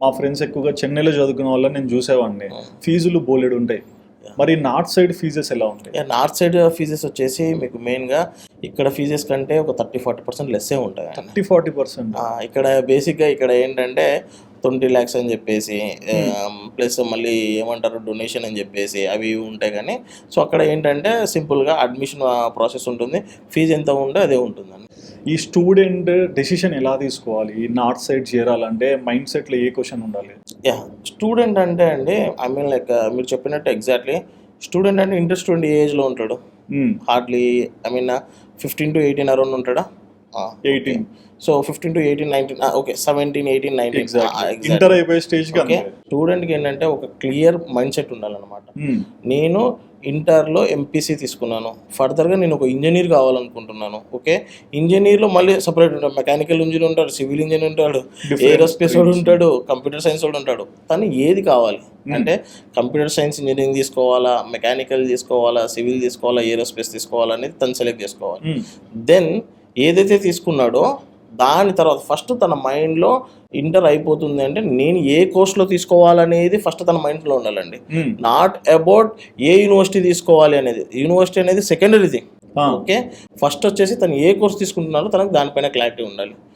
మా ఫ్రెండ్స్ ఎక్కువగా చెన్నైలో చదువుకున్న వాళ్ళని నేను చూసేవాడిని. ఫీజులు బోలెడుంటాయి. మరి నార్త్ సైడ్ ఫీజెస్ ఎలా ఉంటాయి? నార్త్ సైడ్ ఫీజెస్ వచ్చేసి మీకు మెయిన్గా ఇక్కడ ఫీజెస్ కంటే ఒక 30-40% లెస్సే ఉంటాయి. 30-40%. ఇక్కడ బేసిక్గా ఇక్కడ ఏంటంటే 20 lakhs అని చెప్పేసి ప్లస్ మళ్ళీ ఏమంటారు డొనేషన్ అని చెప్పేసి అవి ఇవి ఉంటాయి. కానీ సో అక్కడ ఏంటంటే సింపుల్గా అడ్మిషన్ ప్రాసెస్ ఉంటుంది, ఫీజు ఎంత ఉంటే అదే ఉంటుందండి. ఈ స్టూడెంట్ డెసిషన్ ఎలా తీసుకోవాలి? ఈ నార్త్ సైడ్ చేరాలంటే మైండ్ సెట్లో ఏ క్వశ్చన్ ఉండాలి? స్టూడెంట్ అంటే అండి ఐ మీన్ లైక్ మీరు చెప్పినట్టు ఎగ్జాక్ట్లీ స్టూడెంట్ అంటే ఇంటర్ స్టూడెంట్ ఏ ఏజ్లో ఉంటాడు? Hardly I mean 15 to 18 around ఉంటాడా? 18. సో 15 to 18, 19 ఓకే 17, 18, 19 ఇంటర్ అయిపోయే స్టేజ్కి. ఓకే, స్టూడెంట్కి ఏంటంటే ఒక క్లియర్ మైండ్ సెట్ ఉండాలన్నమాట. నేను ఇంటర్లో ఎంపీసీ తీసుకున్నాను, ఫర్దర్గా నేను ఒక ఇంజనీర్ కావాలనుకుంటున్నాను. ఓకే, ఇంజనీర్లో మళ్ళీ సపరేట్ ఉంటాడు, మెకానికల్ ఇంజనీర్ ఉంటాడు, సివిల్ ఇంజనీర్ ఉంటాడు, ఏరోస్పేస్ వాడు ఉంటాడు, కంప్యూటర్ సైన్స్ వాడు ఉంటాడు. తను ఏది కావాలి అంటే కంప్యూటర్ సైన్స్ ఇంజనీరింగ్ తీసుకోవాలా, మెకానికల్ తీసుకోవాలా, సివిల్ తీసుకోవాలా, ఏరోస్పేస్ తీసుకోవాలా అనేది తను సెలెక్ట్ చేసుకోవాలి. దెన్ ఏదైతే తీసుకున్నాడో దాని తర్వాత ఫస్ట్ తన మైండ్లో ఇంటర్ అయిపోతుంది అంటే నేను ఏ కోర్స్లో తీసుకోవాలనేది ఫస్ట్ తన మైండ్లో ఉండాలండి. నాట్ అబౌట్ ఏ యూనివర్సిటీ తీసుకోవాలి అనేది, యూనివర్సిటీ అనేది సెకండరీ థింగ్. ఓకే, ఫస్ట్ వచ్చేసి తను ఏ కోర్స్ తీసుకుంటున్నారో తనకు దానిపైన క్లారిటీ ఉండాలి.